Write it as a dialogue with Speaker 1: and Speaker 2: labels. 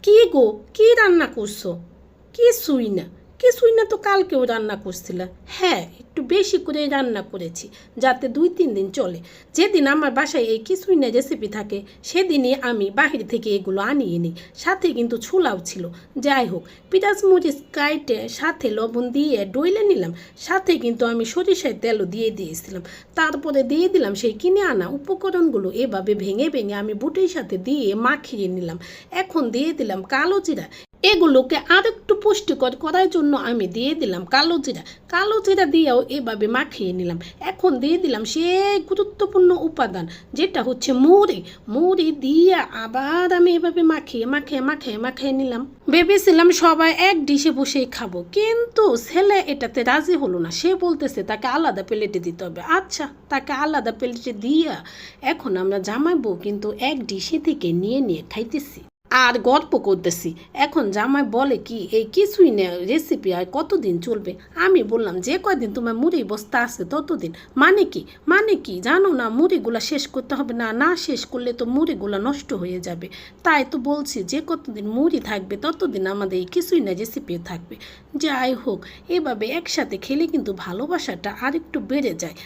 Speaker 1: কি গো, কি রান্না করছো? কিছুই না, কিছুই না তো কালকেও রান্না করছিলাম। হ্যাঁ, একটু বেশি করে রান্না করেছি, যাতে 2-3 দিন চলে। যেদিন আমার বাসায় এই কিছুই না রেসিপি থাকে সেদিনই আমি বাহির থেকে এগুলো আনিয়ে নিই। সাথে কিন্তু ছোলাও ছিল। যাই হোক, পেঁয়াজ মরিচ কাইটে সাথে লবণ দিয়ে ডইলে নিলাম। সাথে কিন্তু আমি সরিষার তেলও দিয়ে দিয়েছিলাম। তারপরে দিয়ে দিলাম সেই কিনে আনা উপকরণগুলো, এভাবে ভেঙে ভেঙে আমি বুটের সাথে দিয়ে মাখিয়ে নিলাম। এখন দিয়ে দিলাম কালো জিরা। এগুলোকে আর একটু পুষ্টিকর করার জন্য আমি দিয়ে দিলাম কালো জিরা। কালো জিরা দিয়েও এভাবে মাখিয়ে নিলাম। এখন দিয়ে দিলাম সেই গুরুত্বপূর্ণ উপাদান, যেটা হচ্ছে মুড়ি। মুড়ি দিয়ে আবার আমি এভাবে মাখিয়ে মাখিয়ে মাখিয়ে মাখিয়ে নিলাম। ভেবেছিলাম সবাই এক ডিশে বসেই খাবো, কিন্তু ছেলে এটাতে রাজি হলো না। সে বলতেছে তাকে আলাদা প্লেটে দিতে হবে। আচ্ছা, তাকে আলাদা প্লেটে দিয়া এখন আমরা জামাই বউ কিন্তু এক ডিশে থেকে নিয়ে নিয়ে খাইতেছি আর গল্প করতেছি। এখন জামাই বলে কি, এই কিছুই না রেসিপি আর কতদিন চলবে? আমি বললাম, যে কয়দিন তোমার মুড়ি বস্তা আছে ততদিন। মানে কি জানো না, মুড়িগুলা শেষ করতে হবে না, না শেষ করলে তো মুড়িগুলা নষ্ট হয়ে যাবে। তাই তো বলছি, যে কতদিন মুড়ি থাকবে ততদিন আমাদের এই কিছুই না রেসিপিও থাকবে। যাই হোক, এভাবে একসাথে খেলে কিন্তু ভালোবাসাটা আর একটু বেড়ে যায়।